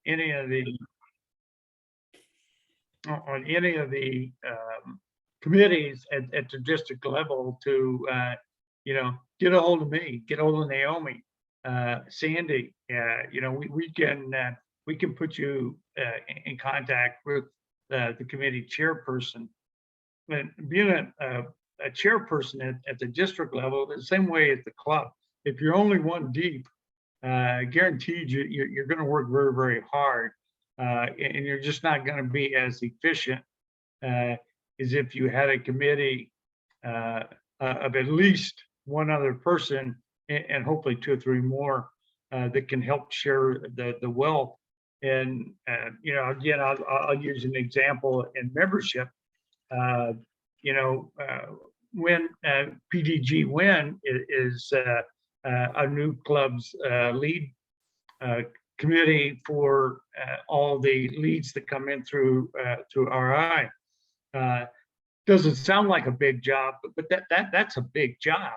any of the committees at the district level to get a hold of me, get a hold of Naomi, Sandy. We can put you in contact with the committee chairperson. And being a chairperson at the district level, the same way at the club. If you're only one deep, guaranteed you're going to work very, very hard, and you're just not going to be as efficient as if you had a committee of at least one other person, and hopefully 2 or 3 more that can help share the wealth. And again, I'll use an example in membership. When Pdg Win is a new club's lead committee for all the leads that come in through RI. Doesn't sound like a big job, but that's a big job,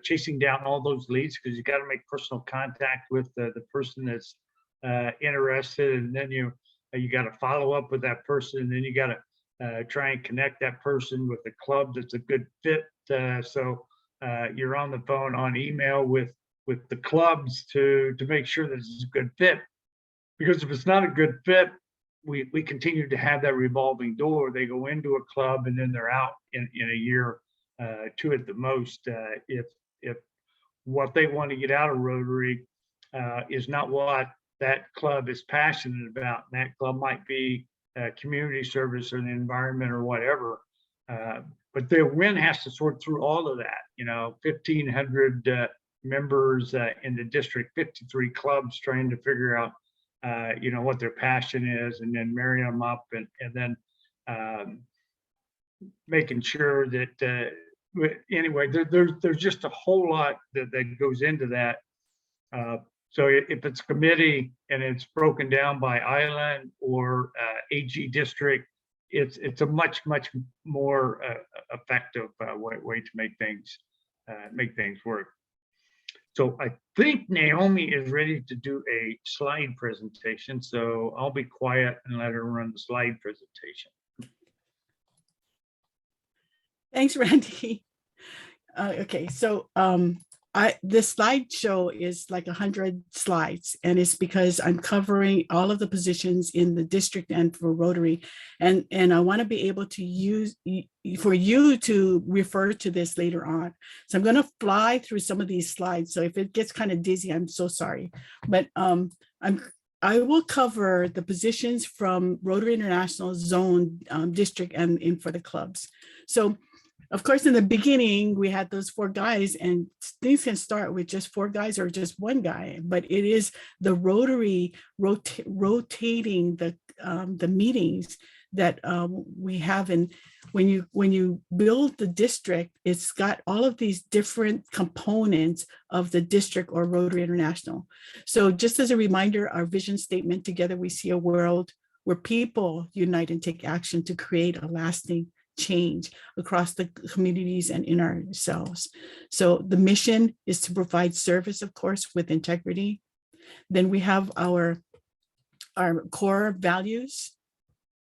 chasing down all those leads, because you got to make personal contact with the person that's interested, and then you got to follow up with that person, and then you got to try and connect that person with the club that's a good fit. So you're on the phone, on email with the clubs to make sure that it's a good fit. Because if it's not a good fit, we continue to have that revolving door. They go into a club and then they're out in a year, 2 at the most. If what they want to get out of Rotary is not what that club is passionate about, and that club might be community service or the environment or whatever. But the WIN has to sort through all of that. 1,500 members in the district, 53 clubs, trying to figure out what their passion is, and then marry them up, and then making sure that anyway, there's just a whole lot that goes into that. So if it's committee and it's broken down by island or AG district, it's a much more effective way to make things work. So I think Naomi is ready to do a slide presentation, so I'll be quiet and let her run the slide presentation. Thanks, Randy. Okay, so this slideshow is like 100 slides, and it's because I'm covering all of the positions in the district and for Rotary, and I want to be able to use for you to refer to this later on. So I'm going to fly through some of these slides. So if it gets kind of dizzy, I'm so sorry, but I will cover the positions from Rotary International zone, district, and for the clubs. So of course, in the beginning, we had those 4 guys, and things can start with just 4 guys or just 1 guy, but it is the Rotary rotating the meetings that we have. And when you build the district, it's got all of these different components of the district or Rotary International. So just as a reminder, our vision statement, together we see a world where people unite and take action to create a lasting change across the communities and in ourselves. So the mission is to provide service, of course, with integrity. Then we have our core values,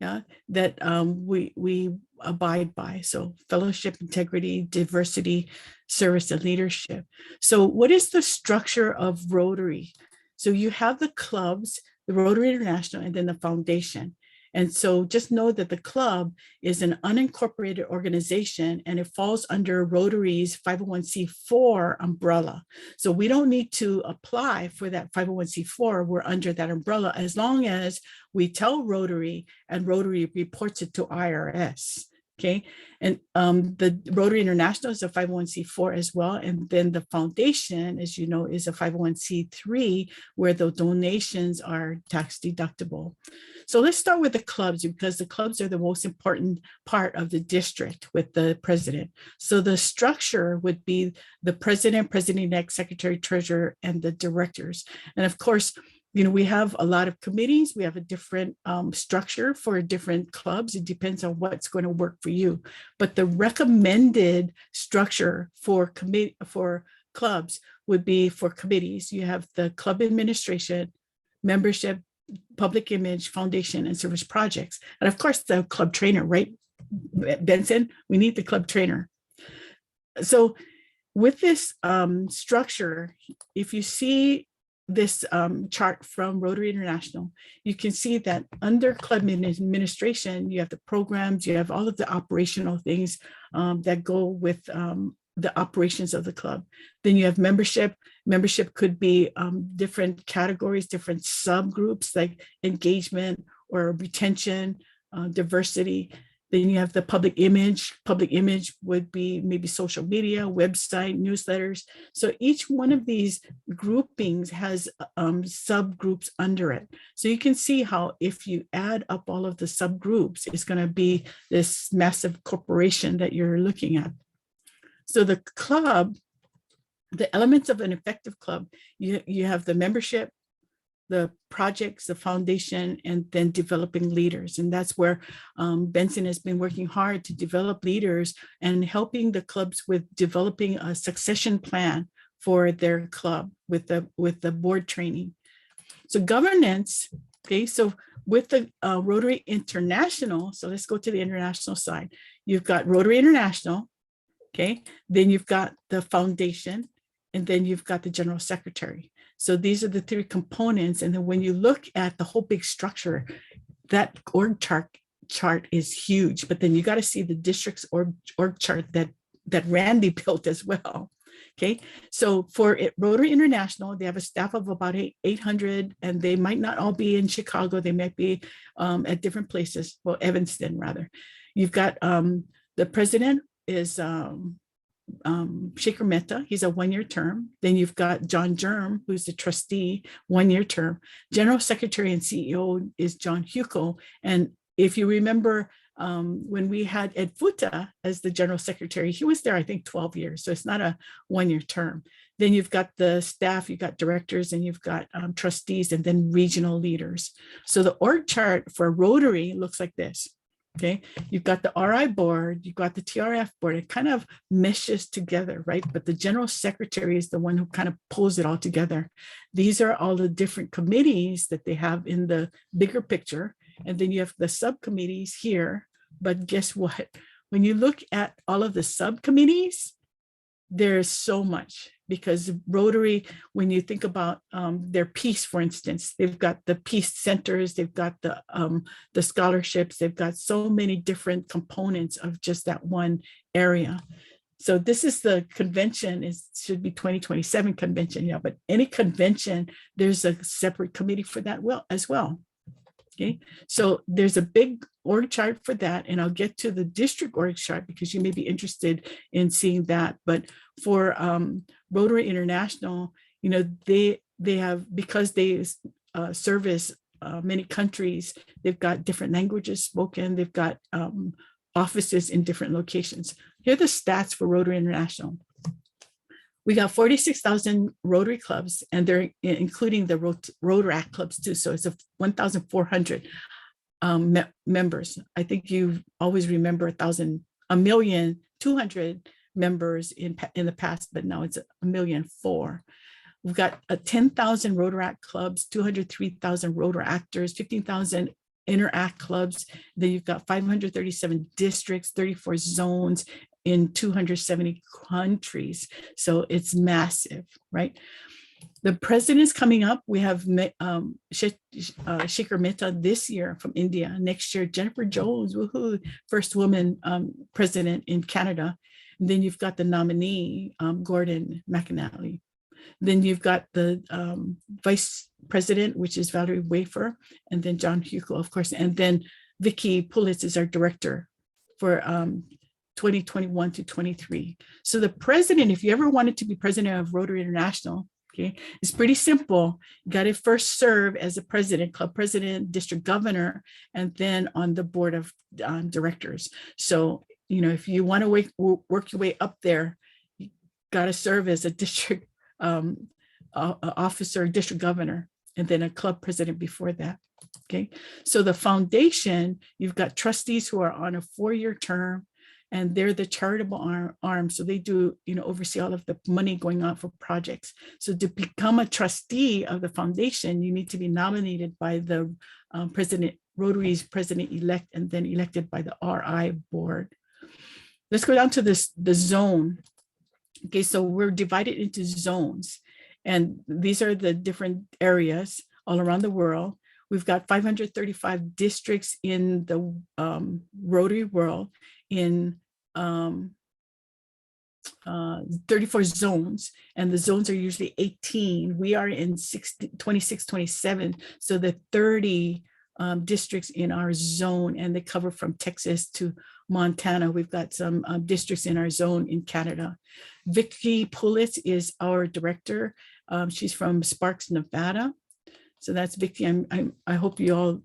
that we abide by. So fellowship, integrity, diversity, service, and leadership. So what is the structure of Rotary? So you have the clubs, the Rotary International, and then the foundation. And so just know that the club is an unincorporated organization, and it falls under Rotary's 501c4 umbrella. So we don't need to apply for that 501c4. We're under that umbrella as long as we tell Rotary and Rotary reports it to IRS. Okay, and the Rotary International is a 501c4 as well. And then the foundation, as you know, is a 501c3, where the donations are tax deductible. So let's start with the clubs, because the clubs are the most important part of the district with the president. So the structure would be the president, president-elect, secretary, treasurer, and the directors. And of course, we have a lot of committees. We have a different structure for different clubs. It depends on what's going to work for you. But the recommended structure for clubs would be for committees. You have the club administration, membership, public image, foundation, and service projects. And of course, the club trainer, right, Benson? We need the club trainer. So with this structure, if you see this chart from Rotary International, you can see that under club administration, you have the programs, you have all of the operational things that go with the operations of the club. Then you have membership. Membership could be different categories, different subgroups like engagement or retention, diversity. Then you have the public image. Public image would be maybe social media, website, newsletters. So each one of these groupings has subgroups under it. So you can see how if you add up all of the subgroups, it's going to be this massive corporation that you're looking at. So the club, the elements of an effective club, you have the membership, the projects, the foundation, and then developing leaders. And that's where Benson has been working hard to develop leaders and helping the clubs with developing a succession plan for their club with the board training. So governance, okay, so with the Rotary International, so let's go to the international side. You've got Rotary International, okay, then you've got the foundation, and then you've got the general secretary. So these are the three components. And then when you look at the whole big structure, that org chart is huge, but then you got to see the district's org chart that Randy built as well. Okay, so for Rotary International, they have a staff of about 800, and they might not all be in Chicago. They might be at different places. Well, Evanston rather. You've got the president is Shaker Mehta, he's a one-year term. Then you've got John Germ, who's the trustee, one-year term. General Secretary and CEO is John Huco. And if you remember, when we had Ed Futa as the General Secretary, he was there, I think, 12 years. So it's not a one-year term. Then you've got the staff, you've got directors, and you've got trustees, and then regional leaders. So the org chart for Rotary looks like this. Okay, you've got the RI board, you've got the TRF board, it kind of meshes together, right? But the general secretary is the one who kind of pulls it all together. These are all the different committees that they have in the bigger picture. And then you have the subcommittees here. But guess what? When you look at all of the subcommittees, there's so much, because Rotary, when you think about their peace, for instance, they've got the peace centers, they've got the scholarships, they've got so many different components of just that one area. So this is the convention, it should be 2027 convention, yeah, but any convention, there's a separate committee for that as well. Okay, so there's a big org chart for that, and I'll get to the district org chart because you may be interested in seeing that. But for Rotary International, you know, they have, because they service many countries, they've got different languages spoken, they've got offices in different locations. Here are the stats for Rotary International. We got 46,000 Rotary clubs, and they're including the Rotaract clubs too. So it's 1,400 members. I think you always remember 1,200,000 members in the past, but now it's 1,000,004. We've got 10,000 Rotaract clubs, 203,000 Rotaractors, 15,000 Interact clubs. Then you've got 537 districts, 34 zones in 270 countries. So it's massive, right? The president's coming up. We have Shaker Mehta this year from India. Next year, Jennifer Jones, woohoo, first woman president in Canada. And then you've got the nominee, Gordon McAnally. Then you've got the vice president, which is Valerie Wafer, and then John Huco, of course. And then Vicki Pulitz is our director for 2021 to 23. So the president, if you ever wanted to be president of Rotary International, okay, it's pretty simple. You got to first serve as a president, club president, district governor, and then on the board of directors. So, you know, if you want to work your way up there, you got to serve as a district officer, district governor, and then a club president before that. Okay, so the foundation, you've got trustees who are on a 4-year term. and they're the charitable arm. So they do, oversee all of the money going out for projects. So to become a trustee of the foundation, you need to be nominated by the president, Rotary's president-elect, and then elected by the RI board. Let's go down to the zone. Okay, so we're divided into zones, and these are the different areas all around the world. We've got 535 districts in the Rotary world in 34 zones, and the zones are usually 18. We are in 26, 27, so the 30 districts in our zone, and they cover from Texas to Montana. We've got some districts in our zone in Canada. Vicki Pulitz is our director. She's from Sparks, Nevada. So that's Vicki. I hope you all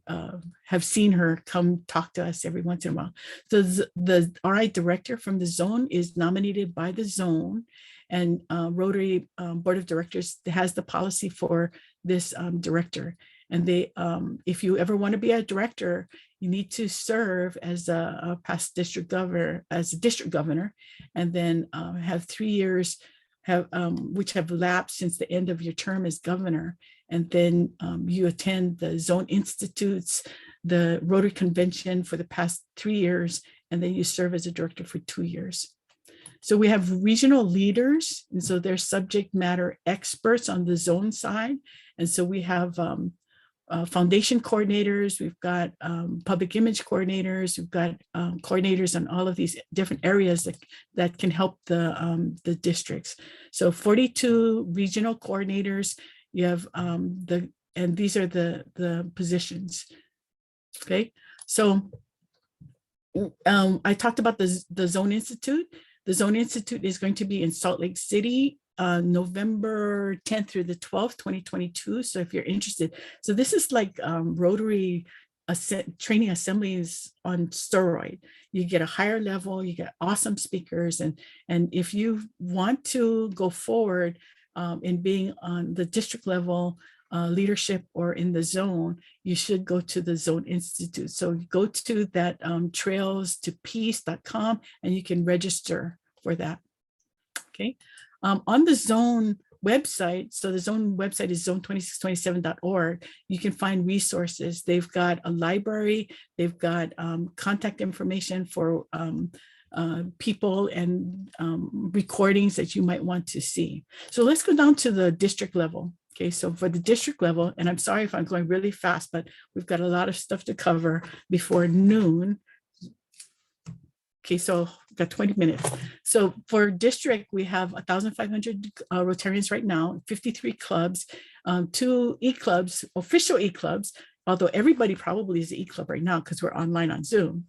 have seen her come talk to us every once in a while. So the RI director from the zone is nominated by the zone, and Rotary Board of Directors has the policy for this director. And they, if you ever want to be a director, you need to serve as a past district governor, and then have 3 years which have lapsed since the end of your term as governor. And then you attend the zone institutes, the Rotary Convention for the past 3 years, and then you serve as a director for 2 years. So we have regional leaders, and so they're subject matter experts on the zone side. And so we have foundation coordinators, we've got public image coordinators, we've got coordinators on all of these different areas that can help the districts. So 42 regional coordinators. You have and these are the positions. Okay, so I talked about the Zone Institute. The Zone Institute is going to be in Salt Lake City, November 10th through the 12th, 2022. So if you're interested, so this is like Rotary training assemblies on steroid. You get a higher level, you get awesome speakers, and if you want to go forward in being on the district level leadership or in the zone, you should go to the Zone Institute. So go to that trailstopeace.com and you can register for that. Okay. On the zone website, so the zone website is zone2627.org. You can find resources. They've got a library, they've got contact information for people and recordings that you might want to see. So let's go down to the district level. Okay, so for the district level, and I'm sorry if I'm going really fast, but we've got a lot of stuff to cover before noon. Okay, so we've got 20 minutes. So for district, we have 1,500 Rotarians right now, 53 clubs, 2 e-clubs, official e-clubs, although everybody probably is an e-club right now because we're online on Zoom.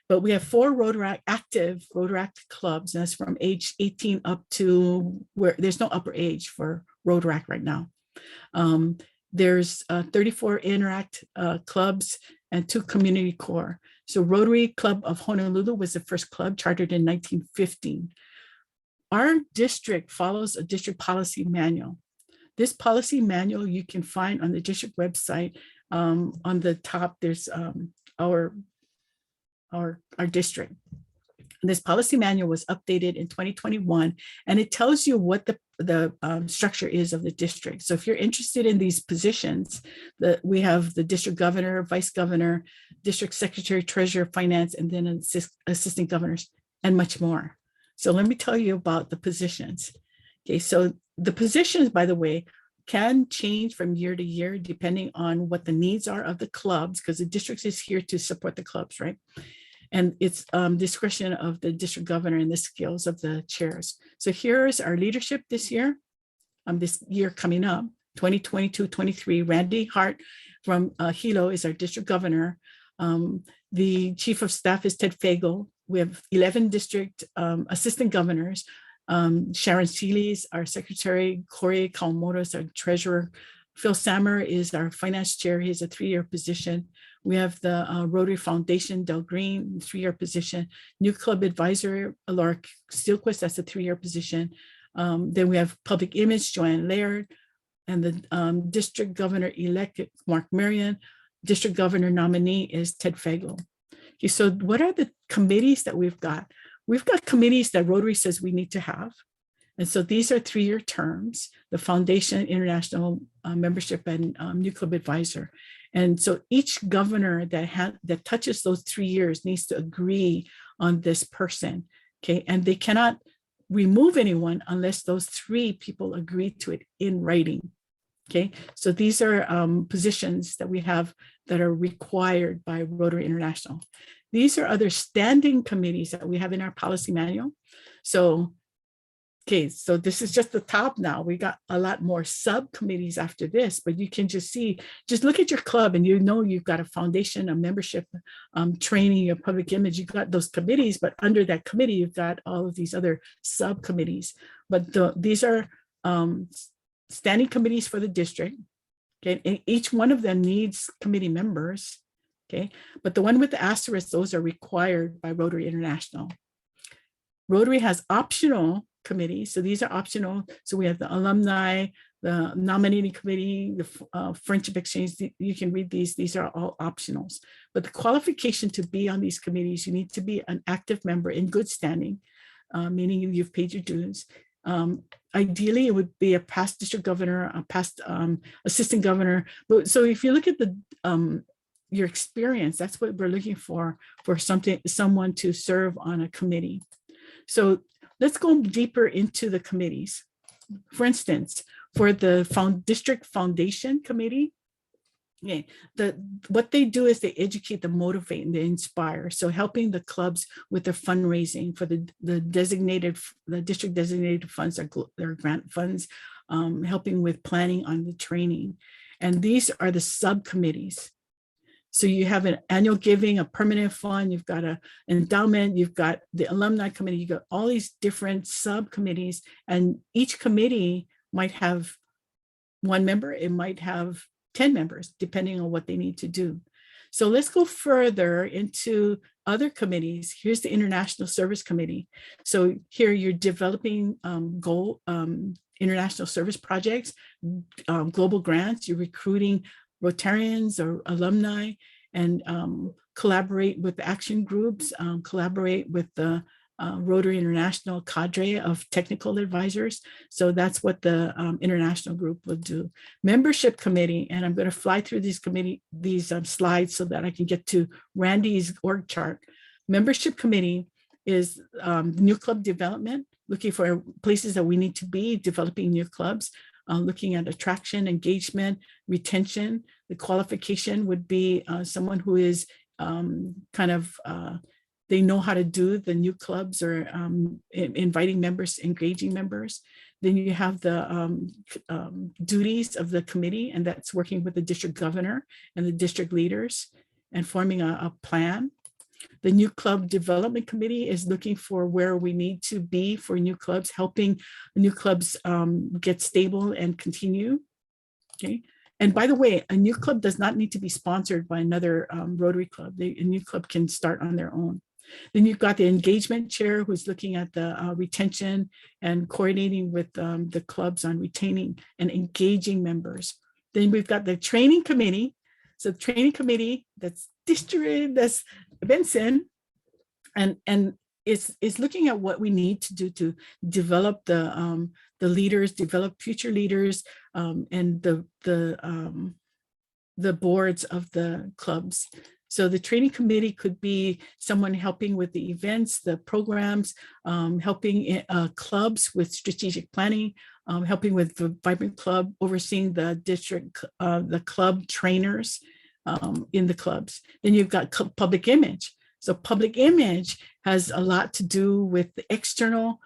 But we have 4 active Rotaract clubs, and that's from age 18 up to where there's no upper age for Rotaract right now. There's 34 Interact clubs and 2 community core. So Rotary Club of Honolulu was the first club chartered in 1915. Our district follows a district policy manual. This policy manual you can find on the district website. On the top, there's our district. This policy manual was updated in 2021, and it tells you what the structure is of the district. So if you're interested in these positions, we have the district governor, vice governor, district secretary, treasurer, finance, and then assistant governors, and much more. So let me tell you about the positions. Okay, so the positions, by the way, can change from year to year depending on what the needs are of the clubs, because the district is here to support the clubs, right? And it's discretion of the district governor and the skills of the chairs. So here's our leadership this year coming up, 2022-23. Randy Hart from Hilo is our district governor. The chief of staff is Ted Fagel. We have 11 district assistant governors. Sharon Seeley is our secretary. Corey Kawamoto is our treasurer. Phil Sammer is our finance chair. He has a 3-year position. We have the Rotary Foundation, Del Green, 3-year position. New Club Advisor, Laura Steelquist, that's a 3-year position. Then we have Public Image, Joanne Laird, and the District Governor-elect, Mark Marion. District Governor nominee is Ted Fagel. Okay, so what are the committees that we've got? we've got committees that Rotary says we need to have. And so these are 3-year terms, the Foundation, International Membership, and New Club Advisor. And so each governor that touches those 3 years needs to agree on this person, okay? And they cannot remove anyone unless those 3 people agree to it in writing, okay? So these are positions that we have that are required by Rotary International. These are other standing committees that we have in our policy manual. So okay, so this is just the top now. We got a lot more subcommittees after this, but you can just see, just look at your club and you know you've got a foundation, a membership, training, your public image, you've got those committees, but under that committee, you've got all of these other subcommittees. But these are standing committees for the district, okay? And each one of them needs committee members, okay? But the one with the asterisk, those are required by Rotary International. Rotary has optional committees. So these are optional. So we have the alumni, the nominating committee, the friendship exchange. You can read these. These are all optionals. But the qualification to be on these committees, you need to be an active member in good standing, meaning you've paid your dues. Ideally, it would be a past district governor, a past assistant governor. But so if you look at the your experience, that's what we're looking for someone to serve on a committee. So let's go deeper into the committees. For instance, for the district foundation committee, okay, what they do is they educate, they motivate, and they inspire. So helping the clubs with their fundraising for the district designated funds, their grant funds, helping with planning on the training. And these are the subcommittees. So you have an annual giving, a permanent fund, you've got an endowment, you've got the alumni committee, you've got all these different subcommittees, and each committee might have 1 member, it might have 10 members, depending on what they need to do. So let's go further into other committees. Here's the International Service Committee. So here you're developing international service projects, global grants, you're recruiting Rotarians or alumni, and collaborate with action groups, collaborate with the Rotary International cadre of technical advisors. So that's what the international group will do. Membership committee, and I'm going to fly through these slides so that I can get to Randy's org chart. Membership committee is new club development, looking for places that we need to be, developing new clubs. Looking at attraction, engagement, retention. The qualification would be someone who is they know how to do the new clubs or inviting members, engaging members. Then you have the duties of the committee, and that's working with the district governor and the district leaders and forming a plan. The new club development committee is looking for where we need to be for new clubs, helping new clubs get stable and continue. Okay. And by the way, a new club does not need to be sponsored by another Rotary club. A new club can start on their own. Then you've got the engagement chair who's looking at the retention and coordinating with the clubs on retaining and engaging members. Then we've got the training committee. So the training committee, that's Benson, and it's looking at what we need to do to develop the leaders, develop future leaders, and the boards of the clubs. So the training committee could be someone helping with the events, the programs, helping clubs with strategic planning, helping with the Vibrant Club, overseeing the district, the club trainers in the clubs. Then you've got public image. So public image has a lot to do with the external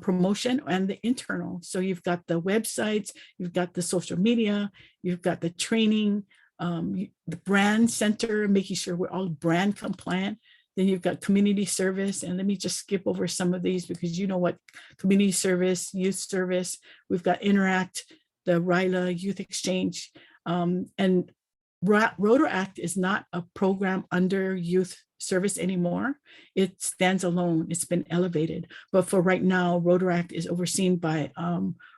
promotion and the internal. So you've got the websites, you've got the social media, you've got the training, the brand center, making sure we're all brand compliant. Then you've got community service. And let me just skip over some of these because you know what community service, youth service, we've got Interact, the RILA youth exchange. And Rotaract is not a program under youth service anymore. It stands alone. It's been elevated. But for right now, Rotaract is overseen by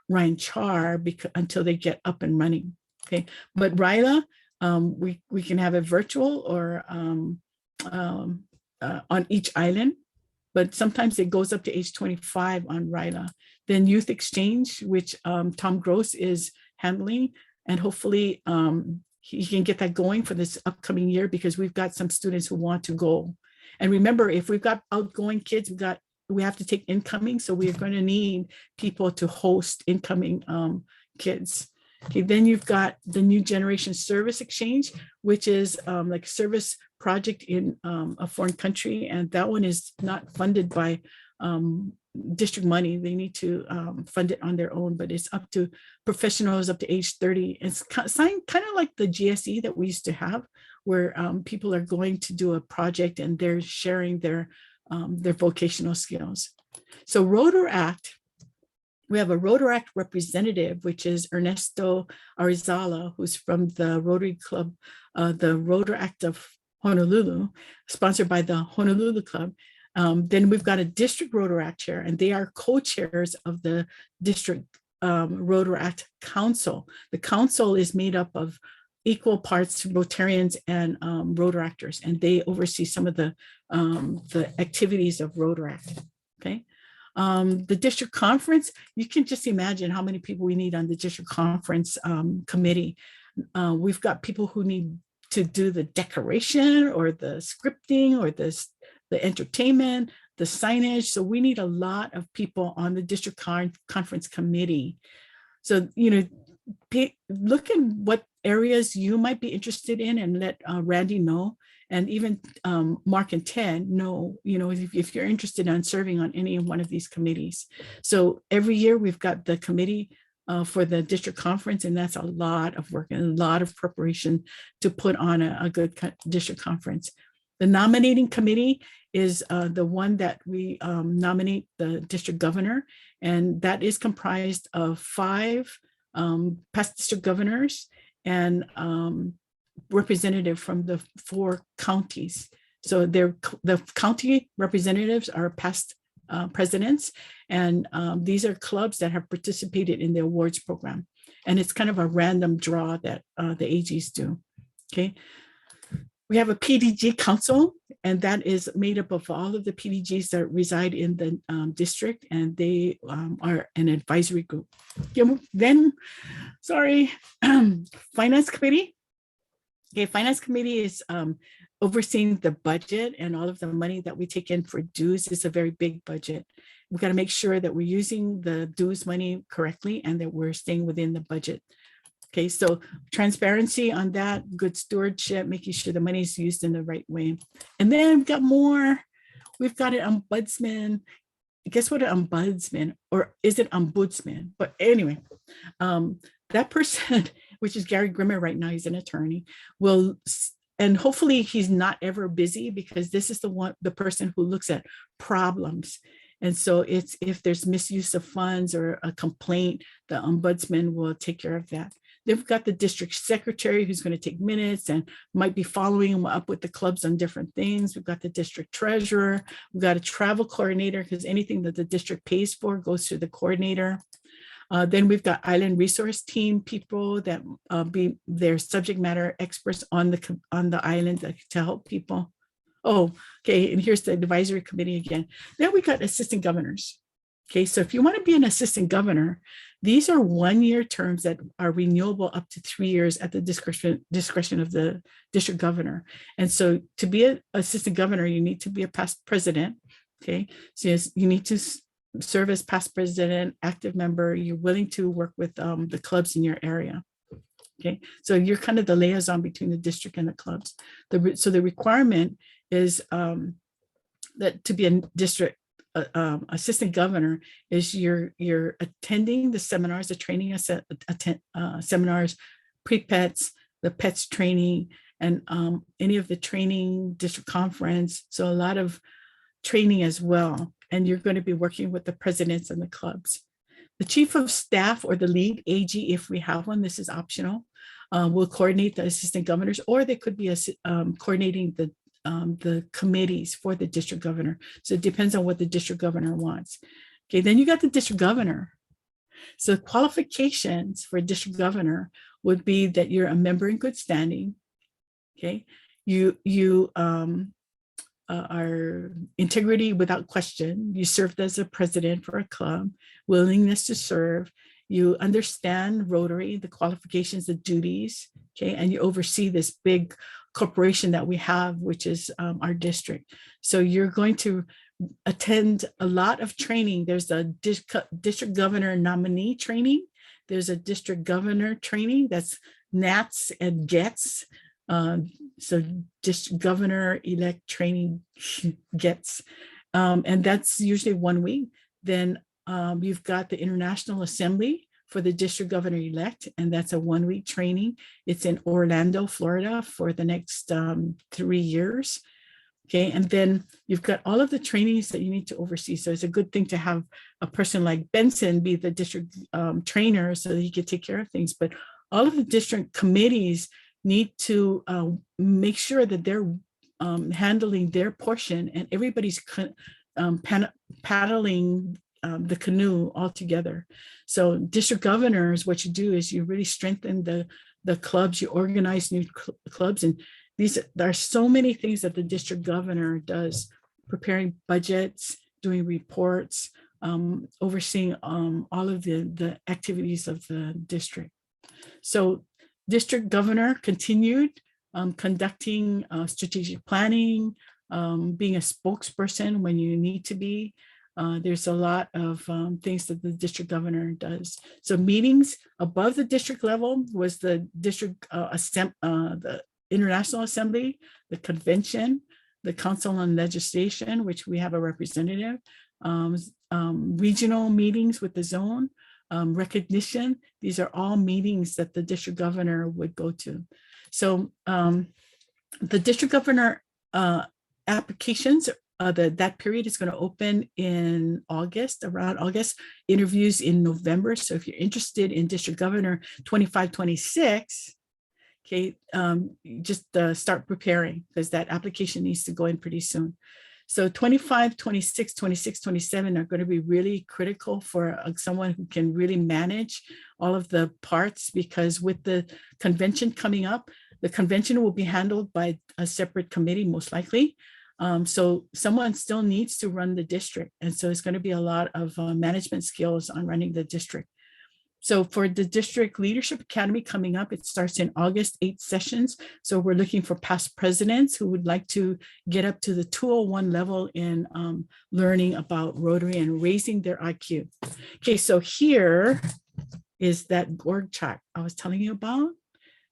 Ryan Char until they get up and running. Okay, but RILA, we can have it virtual or on each island. but sometimes it goes up to age 25 on RILA. Then Youth Exchange, which Tom Gross is handling, and hopefully he can get that going for this upcoming year, because we've got some students who want to go. And remember, if we've got outgoing kids, we have to take incoming, so we're going to need people to host incoming kids. Okay, then you've got the New Generation Service Exchange, which is like a service project in a foreign country, and that one is not funded by district money. They need to fund it on their own, but it's up to professionals up to age 30. It's kind of like the GSE that we used to have, where people are going to do a project and they're sharing their vocational skills. So Rotaract, we have a Rotaract representative, which is Ernesto Arizala, who's from the Rotary Club, the Rotaract of Honolulu, sponsored by the Honolulu Club. Then we've got a district Rotaract chair, and they are co-chairs of the district Rotaract Council. The council is made up of equal parts Rotarians and Rotaractors, and they oversee some of the activities of Rotaract. Okay. The district conference, you can just imagine how many people we need on the district conference committee. We've got people who need to do the decoration or the scripting or the entertainment, the signage. So we need a lot of people on the district conference committee. So, look at what areas you might be interested in and let Randy know. And even Mark and Ted know, if you're interested in serving on any one of these committees. So every year we've got the committee for the district conference, and that's a lot of work and a lot of preparation to put on a good district conference. The nominating committee is the one that we nominate the district governor, and that is comprised of 5 past district governors and representative from the 4 counties. So the county representatives are past presidents, and these are clubs that have participated in the awards program. And it's kind of a random draw that the AGs do. Okay. We have a Pdg Council, and that is made up of all of the PDGs that reside in the district, and they are an advisory group. Then, Finance Committee. Okay, Finance Committee is overseeing the budget, and all of the money that we take in for dues is a very big budget. We've got to make sure that we're using the dues money correctly and that we're staying within the budget. Okay, so transparency on that, good stewardship, making sure the money is used in the right way. And then we've got more. We've got an ombudsman. Guess what an ombudsman, or is it ombudsman? But anyway, that person, which is Gary Grimmer right now, he's an attorney, will, and hopefully he's not ever busy, because this is the person who looks at problems. And so it's, if there's misuse of funds or a complaint, the ombudsman will take care of that. Then we've got the district secretary who's going to take minutes and might be following them up with the clubs on different things. We've got the district treasurer. We've got a travel coordinator, because anything that the district pays for goes to the coordinator. Then we've got island resource team people that be their subject matter experts on the island to help people. Oh, okay, and here's the advisory committee again. Then we got assistant governors. Okay, so if you want to be an assistant governor, these are 1-year terms that are renewable up to 3 years at the discretion of the district governor. And so to be an assistant governor, you need to be a past president. Okay, so you need to serve as past president, active member. You're willing to work with the clubs in your area. Okay, so you're kind of the liaison between the district and the clubs. So the requirement is that to be a district assistant governor is you're attending the seminars, the training seminars, pre-pets, the pets training, and any of the training, district conference. So a lot of training as well. And you're going to be working with the presidents and the clubs. The chief of staff or the lead AG, if we have one, this is optional, will coordinate the assistant governors, or they could be coordinating the committees for the district governor. So it depends on what the district governor wants. Okay, then you got the district governor. So qualifications for a district governor would be that you're a member in good standing. Okay, you are integrity without question. You served as a president for a club, willingness to serve. You understand Rotary, the qualifications, the duties, okay, and you oversee this big corporation that we have, which is our district. So you're going to attend a lot of training. There's a district governor nominee training. There's a district governor training, that's NATS and GETS. So district governor-elect training GETS. And that's usually 1 week. Then you've got the International Assembly for the district governor-elect, and that's a 1 week training. It's in Orlando, Florida for the next 3 years. Okay, and then you've got all of the trainings that you need to oversee. So it's a good thing to have a person like Benson be the district trainer so that he could take care of things. But all of the district committees need to make sure that they're handling their portion, and everybody's paddling the canoe all together. So district governors, what you do is you really strengthen the clubs, you organize new clubs, and there are so many things that the district governor does: preparing budgets, doing reports, overseeing all of the activities of the district. So district governor continued conducting strategic planning, being a spokesperson when you need to be. There's a lot of things that the district governor does. So meetings above the district level was the district the International Assembly, the convention, the Council on Legislation, which we have a representative, regional meetings with the zone, recognition. These are all meetings that the district governor would go to. So the district governor applications, that period is going to open in August, around August, interviews in November. So if you're interested in district governor 25-26, okay, just start preparing, because that application needs to go in pretty soon. So 25, 26, 26, 27 are going to be really critical for someone who can really manage all of the parts, because with the convention coming up, the convention will be handled by a separate committee, most likely. So someone still needs to run the district. And so it's going to be a lot of management skills on running the district. So for the District Leadership Academy coming up, it starts in August, 8 sessions. So we're looking for past presidents who would like to get up to the 201 level in learning about Rotary and raising their IQ. Okay, so here is that org chart I was telling you about.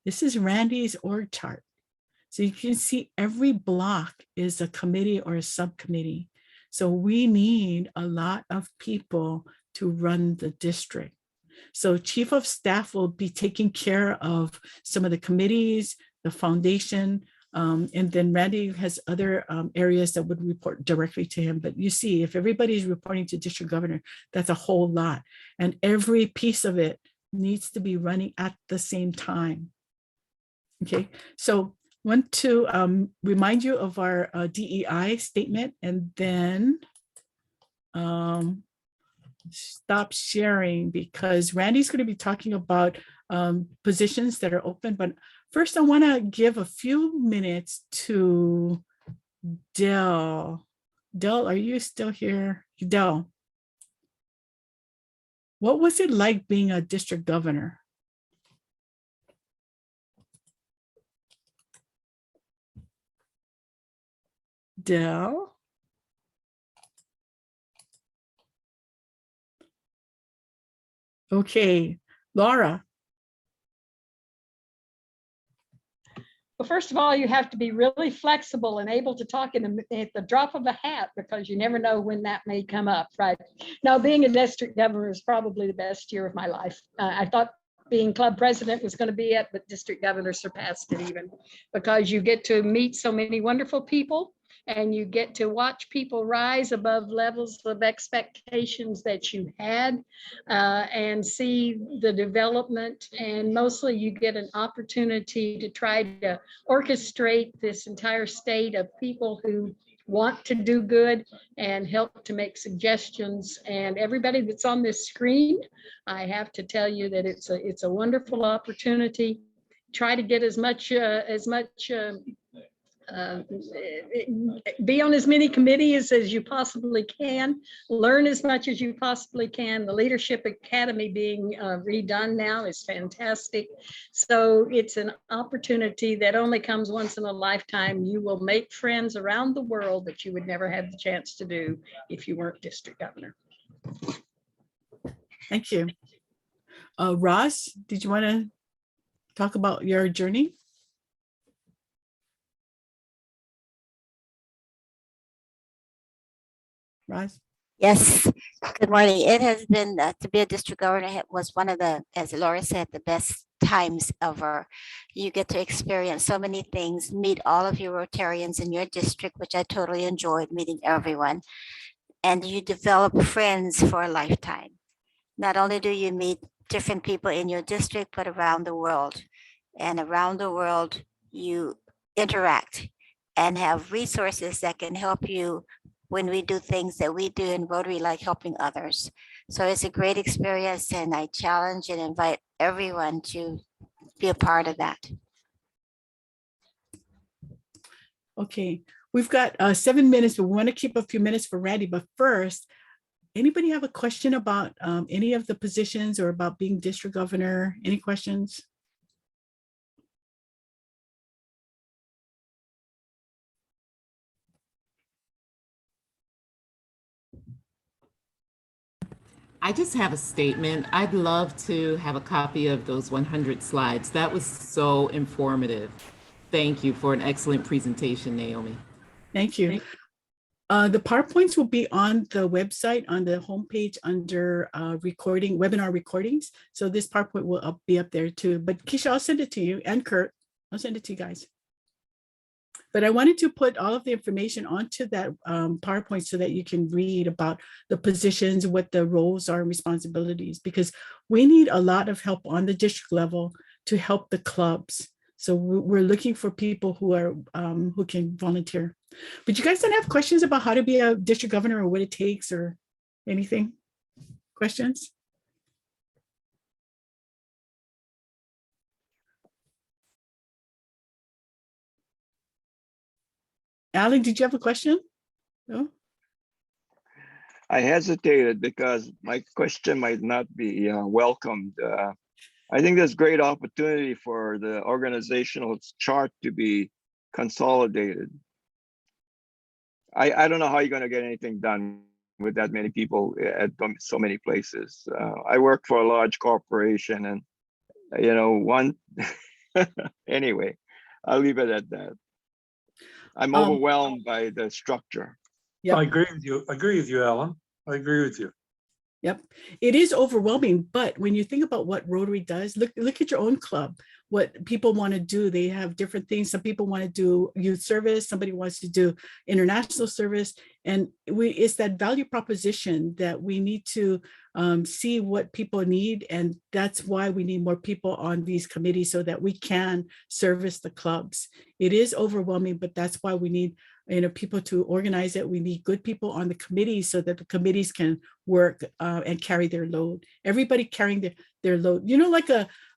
This is Randy's org chart. So you can see every block is a committee or a subcommittee. So we need a lot of people to run the district. So chief of staff will be taking care of some of the committees, the foundation, and then Randy has other areas that would report directly to him. But you see, if everybody's reporting to district governor, that's a whole lot. And every piece of it needs to be running at the same time. Okay, so want to remind you of our DEI statement, and then stop sharing, because Randy's going to be talking about positions that are open. But first, I want to give a few minutes to Dell. Dell, are you still here? Dell, what was it like being a district governor? Dell? Okay, Laura. Well, first of all, you have to be really flexible and able to talk at the drop of a hat, because you never know when that may come up, right? Now, being a district governor is probably the best year of my life. I thought being club president was going to be it, but district governor surpassed it even, because you get to meet so many wonderful people, and you get to watch people rise above levels of expectations that you had, and see the development. And mostly you get an opportunity to try to orchestrate this entire state of people who want to do good and help to make suggestions. And everybody that's on this screen, I have to tell you that it's a wonderful opportunity. Try to get as much be on as many committees as you possibly can, learn as much as you possibly can. The Leadership Academy being redone now is fantastic. So it's an opportunity that only comes once in a lifetime. You will make friends around the world that you would never have the chance to do if you weren't district governor. Thank you. Ross, did you want to talk about your journey? Ross? Yes, good morning. It has been, to be a district governor was one of the, as Laura said, the best times ever. You get to experience so many things, meet all of your Rotarians in your district, which I totally enjoyed meeting everyone. And you develop friends for a lifetime. Not only do you meet different people in your district, but around the world. And around the world, you interact and have resources that can help you when we do things that we do in Rotary, like helping others. So it's a great experience, and I challenge and invite everyone to be a part of that. Okay, we've got 7 minutes, but we want to keep a few minutes for Randy. But first, anybody have a question about any of the positions or about being district governor? Any questions? I just have a statement. I'd love to have a copy of those 100 slides. That was so informative. Thank you for an excellent presentation, Naomi. Thank you. The PowerPoints will be on the website on the homepage under webinar recordings. So this PowerPoint will be up there too. But Keisha, I'll send it to you, and Kurt, I'll send it to you guys. But I wanted to put all of the information onto that PowerPoint so that you can read about the positions, what the roles are and responsibilities, because we need a lot of help on the district level to help the clubs. So we're looking for people who are who can volunteer. But you guys don't have questions about how to be a district governor or what it takes or anything? Questions? Alan, did you have a question? No? I hesitated because my question might not be welcomed. I think there's great opportunity for the organizational chart to be consolidated. I don't know how you're going to get anything done with that many people at so many places. I work for a large corporation, and you know, one anyway, I'll leave it at that. I'm overwhelmed by the structure. Yep. I agree with you. I agree with you, Alan. I agree with you. Yep, it is overwhelming, but when you think about what Rotary does, look at your own club, what people want to do. They have different things. Some people want to do youth service, somebody wants to do international service, and it's that value proposition that we need to see what people need, and that's why we need more people on these committees so that we can service the clubs. It is overwhelming, but that's why we need people to organize it. We need good people on the committees so that the committees can work and carry their load. Everybody carrying their load. You know, like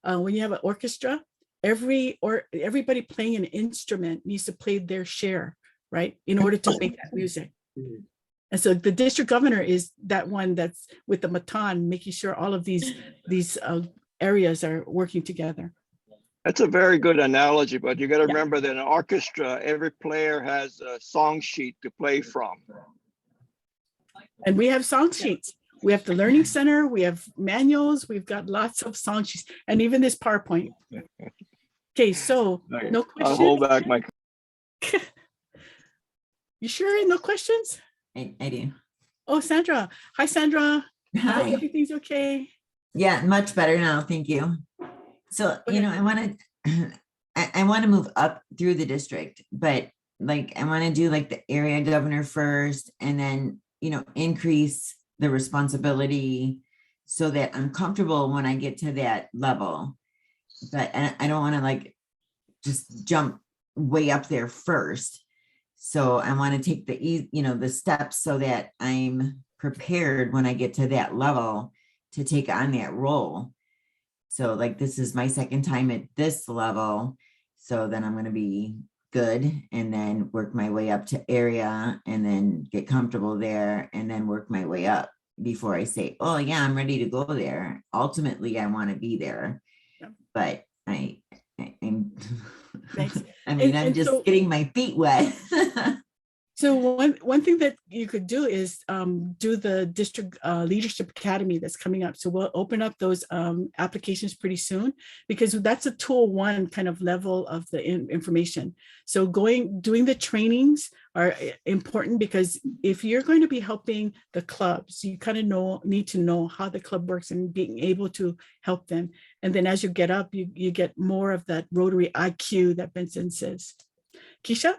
when you have an orchestra, everybody playing an instrument needs to play their share, right, in order to make that music. And so the district governor is that one that's with the baton, making sure all of these areas are working together. That's a very good analogy, but you got to remember that in an orchestra, every player has a song sheet to play from. And we have song sheets. We have the Learning Center. We have manuals. We've got lots of song sheets, and even this PowerPoint. Okay, so no questions. I'll hold back my. You sure? No questions? I do. Oh, Sandra. Hi, Sandra. Hi. Everything's okay? Yeah, much better now. Thank you. So, I want to move up through the district, but like, I want to do like the area governor first, and then, increase the responsibility so that I'm comfortable when I get to that level. But I don't want to like just jump way up there first. So I want to take the steps so that I'm prepared when I get to that level to take on that role. So like, this is my second time at this level. So then I'm going to be good, and then work my way up to area, and then get comfortable there, and then work my way up before I say, oh yeah, I'm ready to go there. Ultimately, I want to be there, Yep. but I'm Thanks. I mean, I'm And just so- getting my feet wet. So one thing that you could do is do the district leadership academy that's coming up. So we'll open up those applications pretty soon, because that's a tool one kind of level of the information. So doing the trainings are important, because if you're going to be helping the clubs, you kind of need to know how the club works and being able to help them. And then as you get up, you get more of that Rotary IQ that Benson says. Keisha?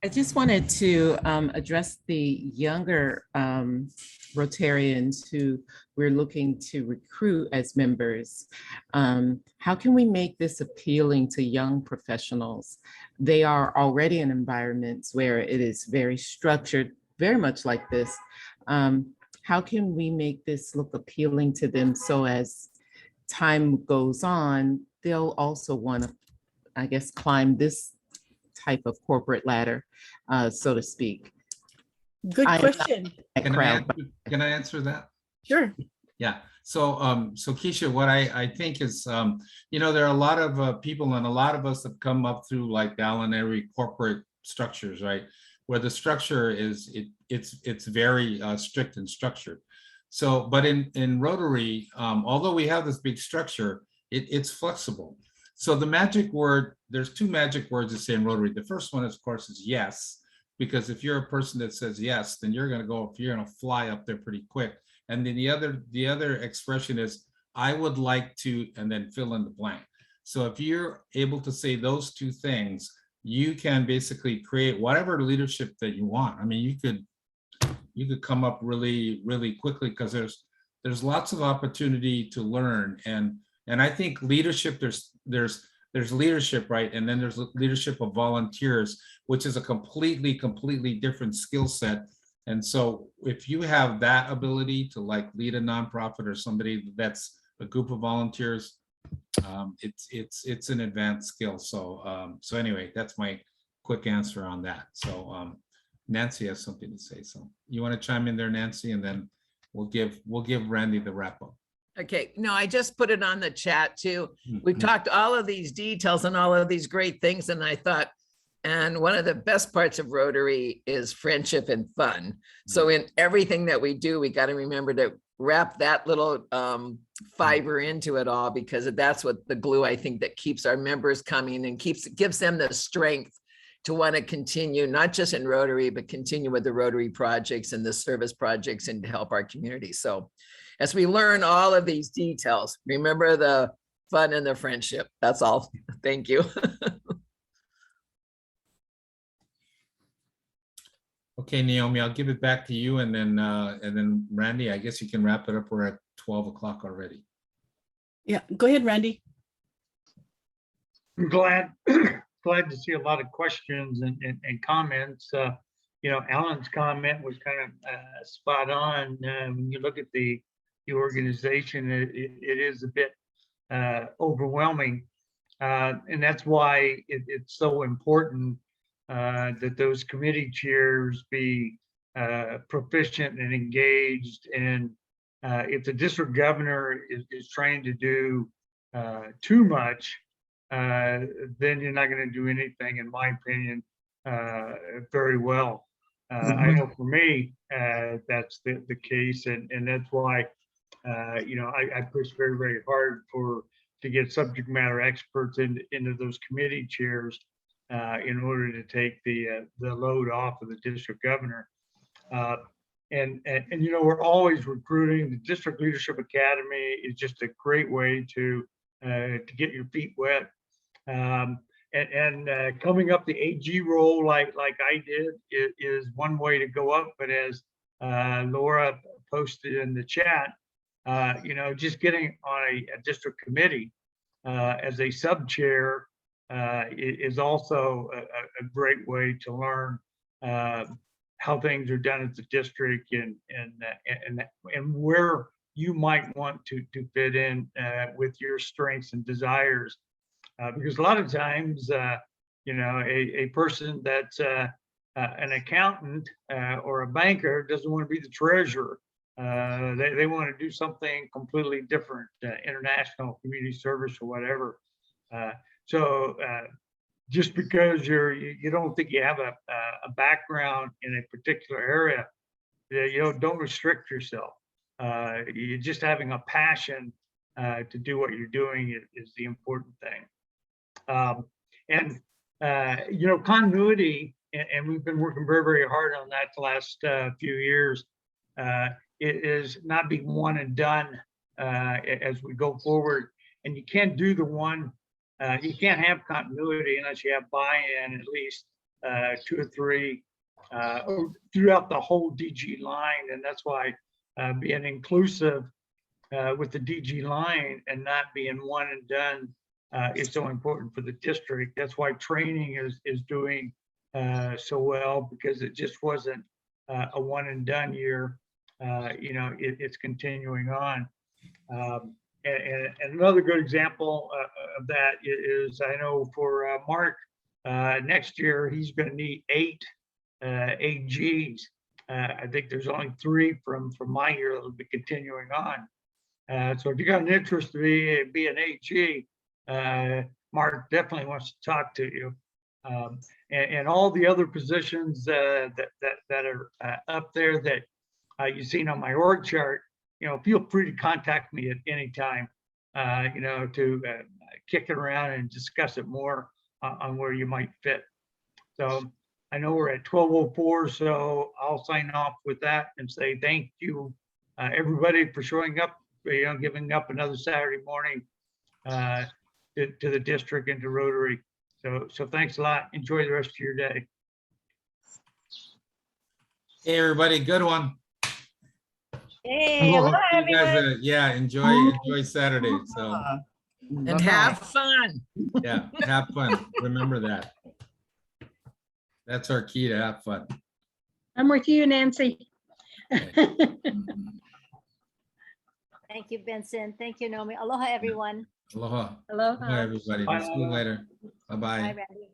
I just wanted to address the younger Rotarians who we're looking to recruit as members. How can we make this appealing to young professionals? They are already in environments where it is very structured, very much like this. How can we make this look appealing to them, so as time goes on, they'll also want to, I guess, climb this type of corporate ladder, so to speak? Good question. Can I answer that? Sure. Yeah. So Keisha, what I think is, there are a lot of people, and a lot of us have come up through like culinary corporate structures, right? Where the structure is, it's very strict and structured. So, but in Rotary, although we have this big structure, it's flexible. So the magic word, there's two magic words to say in Rotary. The first one, of course, is yes, because if you're a person that says yes, then you're going to fly up there pretty quick. And then the other expression is, I would like to, and then fill in the blank. So if you're able to say those two things, you can basically create whatever leadership that you want. I mean, you could come up really, really quickly, because there's lots of opportunity to learn. And I think leadership, there's leadership, right? And then there's leadership of volunteers, which is a completely different skill set. And so if you have that ability to like lead a nonprofit or somebody that's a group of volunteers, it's an advanced skill. So anyway, that's my quick answer on that. So Nancy has something to say. So you want to chime in there, Nancy, and then we'll give Randy the wrap up. Okay, no, I just put it on the chat too. We've talked all of these details and all of these great things, and I thought, and one of the best parts of Rotary is friendship and fun. So in everything that we do, we got to remember to wrap that little fiber into it all, because that's what the glue, I think, that keeps our members coming and gives them the strength to want to continue, not just in Rotary, but continue with the Rotary projects and the service projects and to help our community. So as we learn all of these details, remember the fun and the friendship. That's all. Thank you. Okay, Naomi, I'll give it back to you, and then Randy, I guess you can wrap it up. We're at 12 o'clock already. Yeah, go ahead, Randy. I'm glad to see a lot of questions and comments. Alan's comment was kind of spot on. When you look at the organization, it is a bit overwhelming, and that's why it's so important that those committee chairs be proficient and engaged. And if the district governor is trying to do too much, then you're not going to do anything, in my opinion, very well. I know for me, that's the case, and that's why I push very, very hard to get subject matter experts into those committee chairs in order to take the load off of the district governor. And we're always recruiting. The District Leadership Academy is just a great way to get your feet wet. And coming up the AG role like I did is one way to go up. But as Laura posted in the chat, just getting on a district committee as a sub chair is also a great way to learn how things are done at the district and where you might want to fit in with your strengths and desires. Because a lot of times, you know, a person that's an accountant or a banker doesn't want to be the treasurer. They want to do something completely different, international community service or whatever. So just because you don't think you have a background in a particular area, you know, don't restrict yourself. You're just having a passion to do what you're doing is the important thing. You know, continuity, and we've been working very, very hard on that the last few years. It is not being one and done as we go forward. And you can't do the one, you can't have continuity unless you have buy-in at least 2 or 3 throughout the whole DG line. And that's why being inclusive with the DG line and not being one and done is so important for the district. That's why training is doing so well, because it just wasn't a one and done year. You know, it's continuing on. And another good example of that is, I know for Mark, next year, he's going to need 8 AGs. I think there's only 3 from my year that will be continuing on. So if you got an interest to be an AG, Mark definitely wants to talk to you. And all the other positions that are up there that you've seen on my org chart, you know, feel free to contact me at any time, you know, to kick it around and discuss it more on where you might fit. So I know we're at 12:04, so I'll sign off with that and say thank you, everybody, for showing up, you know, giving up another Saturday morning to the district and to Rotary. So thanks a lot. Enjoy the rest of your day. Hey, everybody, good one. Hey, Hope aloha, you guys, everyone. yeah, enjoy Saturday. So And have fun. yeah, have fun. Remember that. That's our key, to have fun. I'm with you, Nancy. Thank you, Vincent. Thank you, Naomi. Aloha, everyone. Aloha. Aloha. Bye, everybody. Bye. See you later. Bye-bye. Bye, Randy.